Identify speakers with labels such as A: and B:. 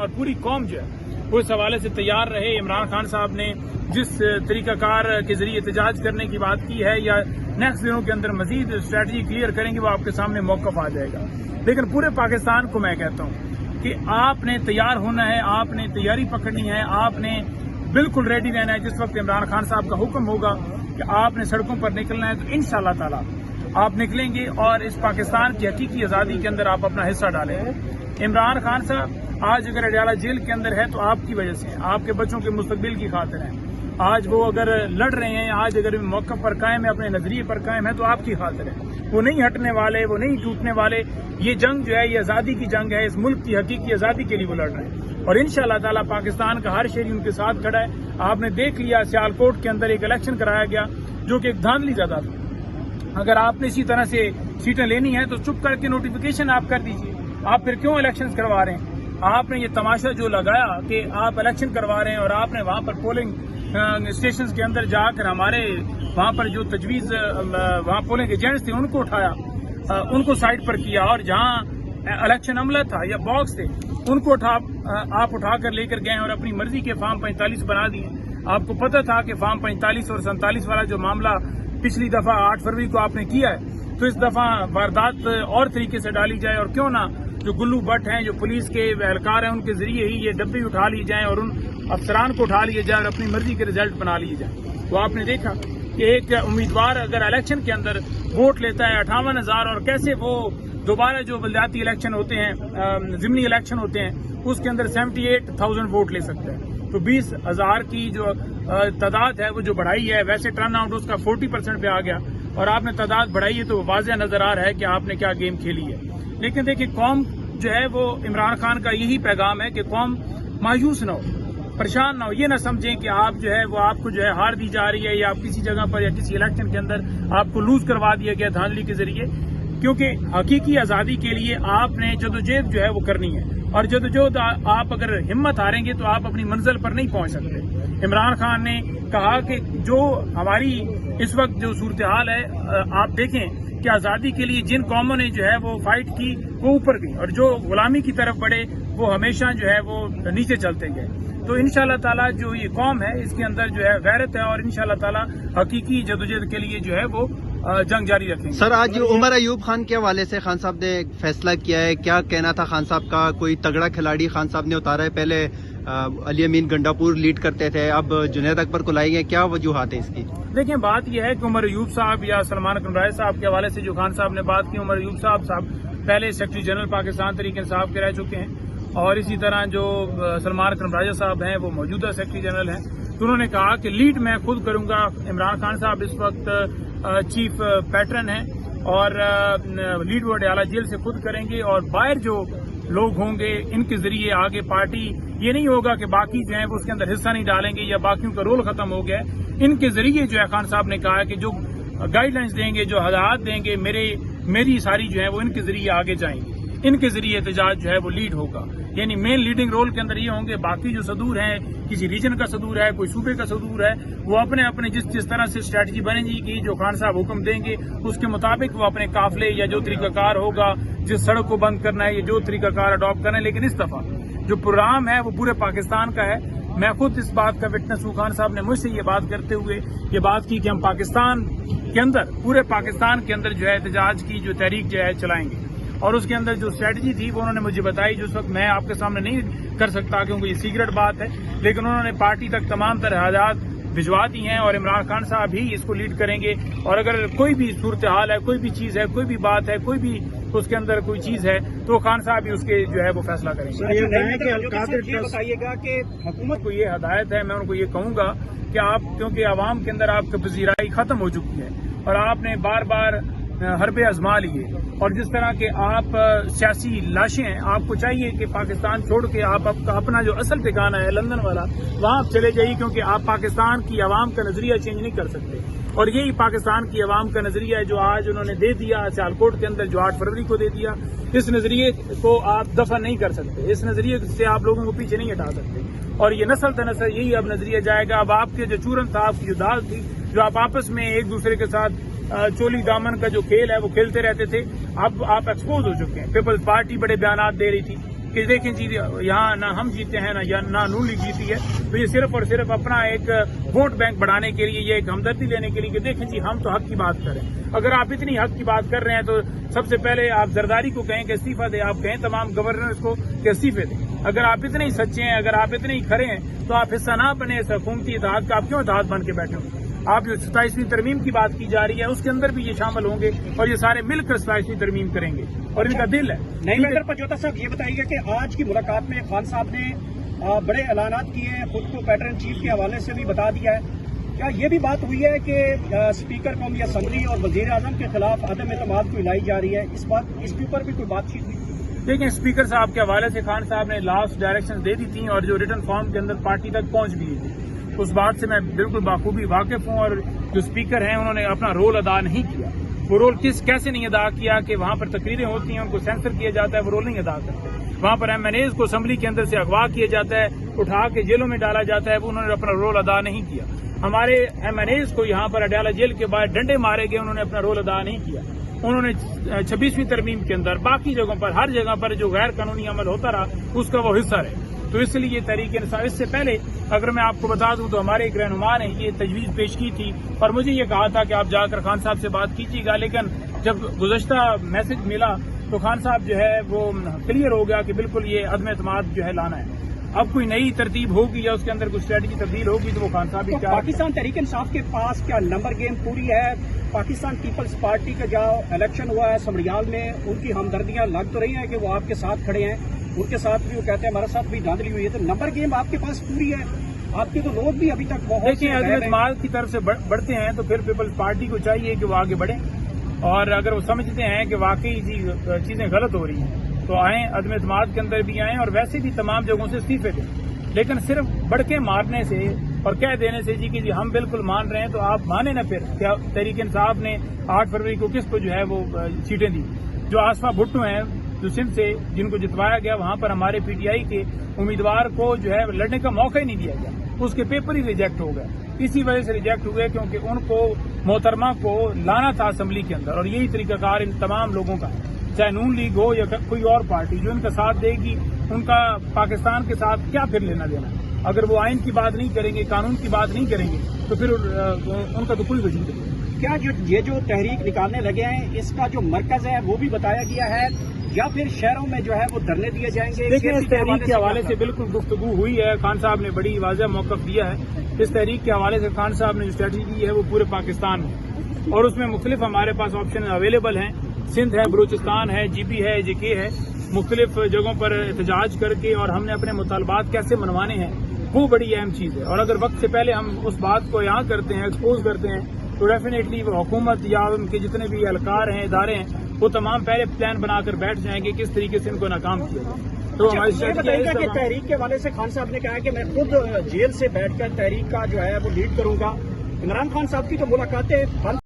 A: اور پوری قوم جو ہے وہ اس حوالے سے تیار رہے. عمران خان صاحب نے جس طریقہ کار کے ذریعے احتجاج کرنے کی بات کی ہے یا نیکسٹ دنوں کے اندر مزید اسٹریٹجی کلیئر کریں گے وہ آپ کے سامنے موقف آ جائے گا. لیکن پورے پاکستان کو میں کہتا ہوں کہ آپ نے تیار ہونا ہے, آپ نے تیاری پکڑنی ہے, آپ نے بالکل ریڈی رہنا ہے. جس وقت عمران خان صاحب کا حکم ہوگا کہ آپ نے سڑکوں پر نکلنا ہے تو انشاءاللہ تعالی آپ نکلیں گے اور اس پاکستان کی حقیقی آزادی کے اندر آپ اپنا حصہ ڈالیں گے. عمران خان صاحب آج اگر اڈیالہ جیل کے اندر ہے تو آپ کی وجہ سے, آپ کے بچوں کے مستقبل کی خاطر ہے. آج وہ اگر لڑ رہے ہیں, آج اگر موقف پر قائم ہے, اپنے نظریے پر قائم ہے تو آپ کی خاطر ہے. وہ نہیں ہٹنے والے, وہ نہیں ٹوٹنے والے. یہ جنگ جو ہے یہ آزادی کی جنگ ہے, اس ملک کی حقیقی آزادی کے لیے وہ لڑ رہے ہیں اور انشاءاللہ تعالی پاکستان کا ہر شہری ان کے ساتھ کھڑا ہے. آپ نے دیکھ لیا سیالکوٹ کے اندر ایک الیکشن کرایا گیا جو کہ ایک دھاندلی زیادہ تھا. اگر آپ نے اسی طرح سے سیٹیں لینی ہیں تو چپ کر کے نوٹیفیکیشن آپ کر دیجیے. آپ پھر کیوں الیکشن کروا رہے ہیں؟ آپ نے یہ تماشا جو لگایا کہ آپ الیکشن کروا رہے ہیں اور آپ نے وہاں پر پولنگ اسٹیشنز کے اندر جا کر ہمارے وہاں پر جو تجویز وہاں پولنگ ایجنٹس تھے ان کو اٹھایا, ان کو سائڈ پر کیا, اور جہاں الیکشن عملہ تھا یا باکس تھے ان کو آپ اٹھا کر لے کر گئے اور اپنی مرضی کے فارم 45 بنا دیے. آپ کو پتہ تھا کہ فارم 45 اور 47 والا جو معاملہ پچھلی دفعہ 8 فروری کو آپ نے کیا ہے تو اس دفعہ واردات اور طریقے سے ڈالی جائے, اور کیوں نہ جو گلو بٹ ہیں, جو پولیس کے اہلکار ہیں, ان کے ذریعے ہی یہ ڈبے اٹھا لیے جائیں اور ان افسران کو اٹھا لیے جائے اور اپنی مرضی کے رزلٹ بنا لیے جائیں. تو آپ نے دیکھا کہ ایک امیدوار اگر الیکشن کے اندر ووٹ لیتا ہے 58,000 اور کیسے وہ دوبارہ جو بلدیاتی الیکشن ہوتے ہیں, ضمنی الیکشن ہوتے ہیں, اس کے اندر 78,000 ووٹ لے سکتا ہے. تو 20,000 کی جو تعداد ہے وہ جو بڑھائی ہے, ویسے ٹرن آؤٹ اس کا 40% پہ آ گیا اور آپ نے تعداد بڑھائی ہے تو واضح نظر آ رہا ہے کہ آپ نے کیا گیم کھیلی ہے. لیکن دیکھیں قوم جو ہے وہ عمران خان کا یہی پیغام ہے کہ قوم مایوس نہ ہو, پریشان نہ ہو. یہ نہ سمجھیں کہ آپ جو ہے وہ آپ کو جو ہے ہار دی جا رہی ہے یا آپ کسی جگہ پر یا کسی الیکشن کے اندر آپ کو لوز کروا دیا گیا دھاندلی کے ذریعے, کیونکہ حقیقی آزادی کے لیے آپ نے جدوجہد جو ہے وہ کرنی ہے اور جدوجہد آپ اگر ہمت ہاریں گے تو آپ اپنی منزل پر نہیں پہنچ سکتے. عمران خان نے کہا کہ جو ہماری اس وقت جو صورتحال ہے, آپ دیکھیں کہ آزادی کے لیے جن قوموں نے جو ہے وہ فائٹ کی وہ اوپر گئی اور جو غلامی کی طرف بڑھے وہ ہمیشہ جو ہے وہ نیچے چلتے گئے. تو انشاءاللہ تعالی جو یہ قوم ہے اس کے اندر جو ہے غیرت ہے اور انشاءاللہ تعالی حقیقی جدوجہد کے لیے جو ہے وہ جنگ جاری رکھیں گے.
B: سر آج عمر ایوب خان کے حوالے سے خان صاحب نے ایک فیصلہ کیا ہے, کیا کہنا تھا خان صاحب کا؟ کوئی تگڑا کھلاڑی خان صاحب نے اتارا ہے, پہلے علی امین گنڈاپور لیڈ کرتے تھے, اب جنید اکبر کو لائیں گے, کیا وجوہات ہے اس کی؟
A: دیکھیں بات یہ ہے کہ عمر ایوب صاحب یا سلمان اکرم راہی صاحب کے حوالے سے جو خان صاحب نے بات کی, عمر ایوب صاحب پہلے سیکرٹری جنرل پاکستان تحریک انصاف کے رہ چکے ہیں اور اسی طرح جو سلمان اکرم راہی صاحب ہیں وہ موجودہ سیکرٹری جنرل ہیں. تو انہوں نے کہا کہ لیڈ میں خود کروں گا. عمران خان صاحب اس وقت چیف پیٹرن ہیں اور لیڈ وہ اڈیالہ جیل سے خود کریں گے اور باہر جو لوگ ہوں گے ان کے ذریعے آگے پارٹی, یہ نہیں ہوگا کہ باقی جو ہیں وہ اس کے اندر حصہ نہیں ڈالیں گے یا باقیوں کا رول ختم ہو گیا ہے. ان کے ذریعے جو ہے خان صاحب نے کہا ہے کہ جو گائیڈ لائنز دیں گے, جو ہدایات دیں گے, میری ساری جو ہے وہ ان کے ذریعے آگے جائیں گے, ان کے ذریعے احتجاج جو ہے وہ لیڈ ہوگا. یعنی مین لیڈنگ رول کے اندر یہ ہوں گے. باقی جو صدور ہیں, کسی ریجن کا صدور ہے, کوئی صوبے کا صدور ہے, وہ اپنے جس طرح سے اسٹریٹجی بنے گی جو خان صاحب حکم دیں گے اس کے مطابق وہ اپنے قافلے یا جو طریقہ کار ہوگا, جس سڑک کو بند کرنا ہے یا جو طریقہ کار اڈاپٹ کرنا ہے. لیکن اس دفعہ جو پروگرام ہے وہ پورے پاکستان کا ہے. میں خود اس بات کا وٹنس ہوں. خان صاحب نے مجھ سے یہ بات کرتے ہوئے یہ بات کی کہ ہم پاکستان کے اندر, پورے پاکستان کے اندر جو ہے احتجاج کی جو تحریک جو ہے چلائیں گے اور اس کے اندر جو اسٹریٹجی تھی وہ انہوں نے مجھے بتائی, جو اس وقت میں آپ کے سامنے نہیں کر سکتا کیونکہ یہ سیکرٹ بات ہے. لیکن انہوں نے پارٹی تک تمام طرح ہدایات بھجوا دی ہیں اور عمران خان صاحب ہی اس کو لیڈ کریں گے. اور اگر کوئی بھی صورتحال ہے, کوئی بھی چیز ہے, کوئی بھی بات ہے, کوئی بھی اس کے اندر کوئی چیز ہے تو خان صاحب ہی اس کے جو ہے وہ فیصلہ کریں گے.
C: بتائیے گا کہ
A: حکومت کو یہ ہدایت ہے, میں ان کو یہ کہوں گا کہ آپ, کیونکہ عوام کے اندر آپ کی پذیرائی ختم ہو چکی ہے اور آپ نے بار بار حربے آزما لیے اور جس طرح کے آپ سیاسی لاشیں ہیں, آپ کو چاہیے کہ پاکستان چھوڑ کے آپ اپنا جو اصل ٹھکانہ ہے لندن والا وہاں آپ چلے جائیے, کیونکہ آپ پاکستان کی عوام کا نظریہ چینج نہیں کر سکتے. اور یہی پاکستان کی عوام کا نظریہ ہے جو آج انہوں نے دے دیا سیالکوٹ کے اندر, جو 8 فروری کو دے دیا. اس نظریے کو آپ دفع نہیں کر سکتے, اس نظریے سے آپ لوگوں کو پیچھے نہیں ہٹا سکتے اور یہ نسل تنسل یہی اب نظریہ جائے گا. اب آپ کے جو چورن تھا, آپ کی جو دال تھی, جو آپ آپس میں ایک دوسرے کے ساتھ چولی دامن کا جو کھیل ہے وہ کھیلتے رہتے تھے, اب آپ ایکسپوز ہو چکے ہیں. پیپلز پارٹی بڑے بیانات دے رہی تھی, کہ دیکھیں جی یہاں نہ ہم جیتے ہیں نہ نون لیگ جیتی ہے، تو یہ صرف اور صرف اپنا ایک ووٹ بینک بڑھانے کے لیے، یہ ایک ہمدردی لینے کے لیے کہ دیکھیں جی ہم تو حق کی بات کریں. اگر آپ اتنی حق کی بات کر رہے ہیں تو سب سے پہلے آپ زرداری کو کہیں کہ استعفیٰ دیں، آپ کہیں تمام گورنرز کو کہ استعفے دیں. اگر آپ اتنے ہی سچے ہیں، اگر آپ اتنے ہی کھڑے ہیں تو آپ حصہ نہ بنے اس حکومتی اتحاد کا. آپ کیوں اتحاد بن کے بیٹھے ہوں؟ آپ جو 27ویں ترمیم کی بات کی جا رہی ہے اس کے اندر بھی یہ شامل ہوں گے اور یہ سارے مل کر 27ویں ترمیم کریں گے اور ان کا دل ہے.
C: نئی میٹر پنجوتا صاحب یہ بتائیے گا کہ آج کی ملاقات میں خان صاحب نے بڑے اعلانات کیے ہیں، خود کو پیٹر ان چیف کے حوالے سے بھی بتا دیا ہے. کیا یہ بھی بات ہوئی ہے کہ اسپیکر قومی اسمبلی اور وزیر اعظم کے خلاف عدم اعتماد کو لائی جا رہی ہے؟ اس کے اوپر بھی کوئی بات چیت ہوئی؟
A: دیکھیں اسپیکر صاحب کے حوالے سے خان صاحب نے لاسٹ ڈائریکشن دے دی تھیں اور جو ریٹن فارم کے اندر پارٹی تک پہنچ بھی تھی. اس بات سے میں بالکل بخوبی واقف ہوں اور جو اسپیکر ہیں انہوں نے اپنا رول ادا نہیں کیا. وہ رول کیسے نہیں ادا کیا کہ وہاں پر تقریریں ہوتی ہیں ان کو سینسر کیا جاتا ہے، وہ رول نہیں ادا کرتے. وہاں پر ایم این ایز کو اسمبلی کے اندر سے اغوا کیا جاتا ہے، اٹھا کے جیلوں میں ڈالا جاتا ہے، وہ انہوں نے اپنا رول ادا نہیں کیا. ہمارے ایم این ایز کو یہاں پر اڈیالہ جیل کے باہر ڈنڈے مارے گئے، انہوں نے اپنا رول ادا نہیں کیا. انہوں نے 26ویں ترمیم کے اندر باقی جگہوں پر ہر جگہ پر جو غیر قانونی عمل ہوتا رہا اس کا وہ حصہ رہے. تو اس لیے یہ تحریک انصاف، اس سے پہلے اگر میں آپ کو بتا دوں تو ہمارے ایک رہنما نے یہ تجویز پیش کی تھی اور مجھے یہ کہا تھا کہ آپ جا کر خان صاحب سے بات کیجیے گا، لیکن جب گزشتہ میسج ملا تو خان صاحب جو ہے وہ کلیئر ہو گیا کہ بالکل یہ عدم اعتماد جو ہے لانا ہے. اب کوئی نئی ترتیب ہوگی یا اس کے اندر کوئی اسٹریٹجی تبدیل ہوگی تو وہ خان صاحب بھی کیا.
C: پاکستان تحریک انصاف کے پاس کیا نمبر گیم پوری ہے؟ پاکستان پیپلز پارٹی کا جو الیکشن ہوا ہے سمریال میں، ان کی ہمدردیاں لگ تو رہی ہیں کہ وہ آپ کے ساتھ کھڑے ہیں، ان کے ساتھ بھی وہ کہتے ہیں ہمارے ساتھ بھی دھاندلی ہوئی ہے، تو نمبر گیم آپ کے پاس پوری ہے؟ آپ کے تو لوگ بھی ابھی تک بہت
A: دیکھیں عدم اعتماد کی طرف سے بڑھتے ہیں تو پھر پیپلز پارٹی کو چاہیے کہ وہ آگے بڑھیں اور اگر وہ سمجھتے ہیں کہ واقعی چیزیں غلط ہو رہی ہیں تو آئیں، عدم اعتماد کے اندر بھی آئیں اور ویسے بھی تمام جگہوں سے استعفے دیں. لیکن صرف بڑھ کے مارنے سے اور کہہ دینے سے جی کہ جی ہم بالکل مان رہے ہیں تو آپ مانیں نا. پھر کیا تحریک انصاف نے 8 فروری کو کس کو جو ہے وہ سیٹیں دی؟ جو آصفہ بھٹو ہیں جو سندھ سے جن کو جتوایا گیا، وہاں پر ہمارے پی ٹی آئی کے امیدوار کو جو ہے لڑنے کا موقع ہی نہیں دیا گیا، اس کے پیپر ہی ریجیکٹ ہو گئے. اسی وجہ سے ریجیکٹ ہوئے کیونکہ ان کو محترمہ کو لانا تھا اسمبلی کے اندر اور یہی طریقہ کار ان تمام لوگوں کا ہے، چاہے نون لیگ ہو یا کوئی اور پارٹی جو ان کا ساتھ دے گی. ان کا پاکستان کے ساتھ کیا پھر لینا دینا؟ اگر وہ آئین کی بات نہیں کریں گے، قانون کی بات نہیں کریں گے تو پھر ان کا تو کوئی وجود نہیں.
C: کیا یہ جو تحریک نکالنے لگے ہیں اس کا جو مرکز ہے وہ بھی بتایا گیا ہے یا پھر شہروں میں جو ہے وہ دھرنے دیے جائیں گے؟
A: دیکھیں اس تحریک کے حوالے سے بالکل گفتگو ہوئی ہے، خان صاحب نے بڑی واضح موقف دیا ہے. اس تحریک کے حوالے سے خان صاحب نے جو اسٹریٹجی کی ہے وہ پورے پاکستان میں اور اس میں مختلف ہمارے پاس آپشن اویلیبل ہیں. سندھ ہے، بلوچستان ہے، جی پی ہے، جے کے ہے، مختلف جگہوں پر احتجاج کر کے اور ہم نے اپنے مطالبات کیسے منوانے ہیں وہ بڑی اہم چیز ہے. اور اگر وقت سے پہلے ہم اس بات کو یہاں کرتے ہیں، ایکسپوز کرتے ہیں تو ڈیفینیٹلی وہ حکومت یا ان کے جتنے بھی اہلکار ہیں، ادارے ہیں، وہ تمام پہلے پلان بنا کر بیٹھ جائیں گے کس طریقے سے ان کو ناکام کیا جائے. تو ہماری
C: اسٹریٹجی تحریک کے حوالے سے خان صاحب نے کہا کہ میں خود جیل سے بیٹھ کر تحریک کا جو ہے وہ لیڈ کروں گا. عمران خان صاحب کی تو ملاقاتیں